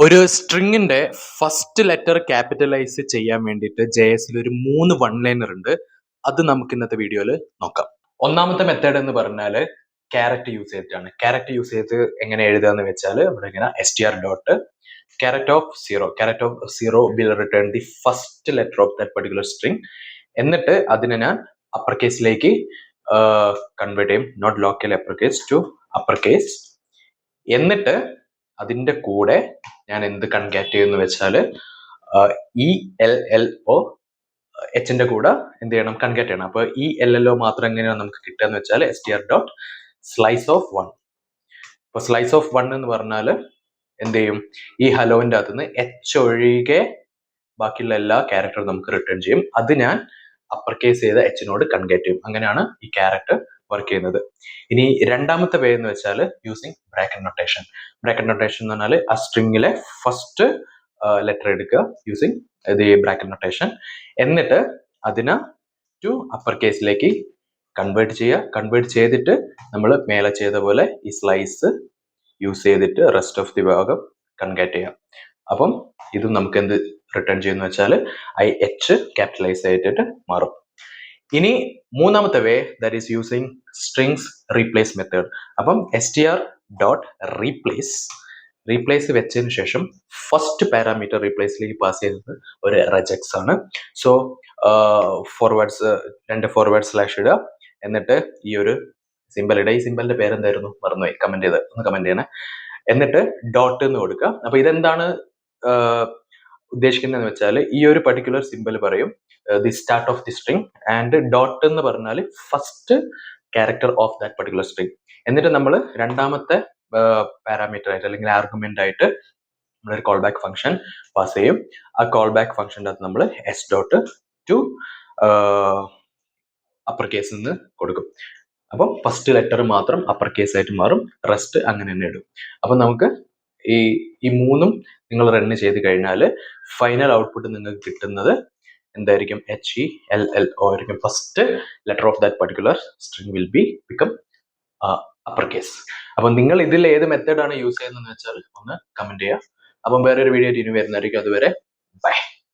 ഒരു സ്ട്രിങ്ങിന്റെ first letter capitalise ചെയ്യാൻ വേണ്ടിയിട്ട് JS-ൽ ഒരു 3 വൺ ലൈനർ ഉണ്ട്. അത് നമുക്ക് ഇന്നത്തെ വീഡിയോയിൽ നോക്കാം. ഒന്നാമത്തെ മെത്തേഡ് എന്ന് പറഞ്ഞാൽ ക്യാരറ്റ് യൂസ് ചെയ്തിട്ടാണ്. ക്യാരറ്റ് യൂസ് ചെയ്ത് എങ്ങനെ എഴുതാന്ന് വെച്ചാൽ ഇവിടെ ഇങ്ങനെ str dot caret of zero will return the first letter of that particular string. എന്നിട്ട് അതിനെ ഞാൻ അപ്പർ കേസിലേക്ക് കൺവേർട്ട് ചെയ്യും, not local upper case to upper case. എന്നിട്ട് അതിന്റെ കൂടെ ഞാൻ എന്ത് കൺകാറ്റ് ചെയ്യുമെന്ന് വെച്ചാൽ ELLO എച്ചിന്റെ കൂടെ എന്ത് ചെയ്യണം, കൺകാറ്റ് ചെയ്യണം. അപ്പൊ ELLO മാത്രം എങ്ങനെയാണ് നമുക്ക് കിട്ടുക എന്ന് വെച്ചാൽ str ഡോട്ട് സ്ലൈസ് ഓഫ് 1. ഇപ്പൊ സ്ലൈസ് ഓഫ് 1 എന്ന് പറഞ്ഞാൽ എന്ത് ചെയ്യും, ഈ ഹലോന്റെ അകത്തുനിന്ന് എച്ച് ഒഴികെ ബാക്കിയുള്ള എല്ലാ ക്യാരക്ടറും നമുക്ക് റിട്ടേൺ ചെയ്യും. അത് ഞാൻ അപ്പർ കേസ് ചെയ്ത എച്ചിനോട് കൺകാറ്റ് ചെയ്യും. അങ്ങനെയാണ് ഈ ക്യാരക്ടർ വർക്ക് ചെയ്യുന്നത്. ഇനി രണ്ടാമത്തെ വേ എന്ന് വെച്ചാൽ using bracket notation. Bracket notation എന്ന് പറഞ്ഞാൽ ആ സ്ട്രിങ്ങിലെ ഫസ്റ്റ് ലെറ്റർ എടുക്കുക യൂസിങ് ഈ ബ്രാക്കറ്റ് നൊട്ടേഷൻ. എന്നിട്ട് അതിനെ ടു അപ്പർ കേസിലേക്ക് കൺവേർട്ട് ചെയ്യുക. കൺവേർട്ട് ചെയ്തിട്ട് നമ്മൾ മേലെ ചെയ്ത പോലെ ഈ സ്ലൈസ് യൂസ് ചെയ്തിട്ട് റെസ്റ്റ് ഓഫ് ദി ഭാഗം കൺകാറ്റ് ചെയ്യാം. അപ്പം ഇത് നമുക്ക് എന്ത് റിട്ടേൺ ചെയ്യുന്ന വെച്ചാൽ IH ക്യാപിറ്റലൈസ് ചെയ്തിട്ട് മാറും. ഇനി മൂന്നാമത്തെ way, that is using strings replace method. അപ്പം str ഡോട്ട് റീപ്ലേസ് വെച്ചതിന് ശേഷം ഫസ്റ്റ് പാരാമീറ്റർ റീപ്ലേസിലേക്ക് പാസ് ചെയ്യുന്നത് ഒരു regex ആണ്. സോ രണ്ട് ഫോർവേഡ് സ്ലാഷ് ഇടുക, എന്നിട്ട് ഈ ഒരു സിമ്പിൾ ഇടുക. ഈ സിമ്പിളിന്റെ പേരെന്തായിരുന്നു മറന്നുപോയി, ഒന്ന് കമന്റ് ചെയ്യണേ. എന്നിട്ട് ഡോട്ട് എന്ന് കൊടുക്കുക. അപ്പൊ ഇതെന്താണ് ഉദ്ദേശിക്കുന്നതെന്ന് വെച്ചാൽ ഈ ഒരു പർട്ടിക്കുലർ സിമ്പിൾ പറയും the start of the string, and dot എന്ന് പറഞ്ഞാൽ first character of that particular string. എന്നിട്ട് നമ്മൾ രണ്ടാമത്തെ പാരാമീറ്റർ ആയിട്ട് അല്ലെങ്കിൽ ആർഗ്യുമെന്റ് ആയിട്ട് നമ്മളൊരു കോൾ ബാക്ക് ഫംഗ്ഷൻ പാസ് ചെയ്യും. ആ കോൾ ബാക്ക് ഫംഗ്ഷൻ്റെ അകത്ത് നമ്മൾ എസ് ഡോട്ട് ടു അപ്പർ കേസിൽ നിന്ന് കൊടുക്കും. അപ്പം ഫസ്റ്റ് ലെറ്റർ മാത്രം അപ്പർ കേസ് ആയിട്ട് മാറും, റെസ്റ്റ് അങ്ങനെ തന്നെ ഇടും. അപ്പം നമുക്ക് ഈ മൂന്നും നിങ്ങൾ റൺ ചെയ്ത് കഴിഞ്ഞാൽ ഫൈനൽ ഔട്ട്പുട്ട് നിങ്ങൾക്ക് കിട്ടുന്നത് എന്തായിരിക്കും, HELLO ആയിരിക്കും. First letter of that particular string will become upper case. അപ്പം നിങ്ങൾ ഇതിൽ ഏത് മെത്തേഡാണ് യൂസ് ചെയ്യുന്നതെന്ന് വെച്ചാൽ ഒന്ന് കമന്റ് ചെയ്യുക. അപ്പം വേറൊരു വീഡിയോ ഇനി വരുന്നതായിരിക്കും. അതുവരെ ബൈ.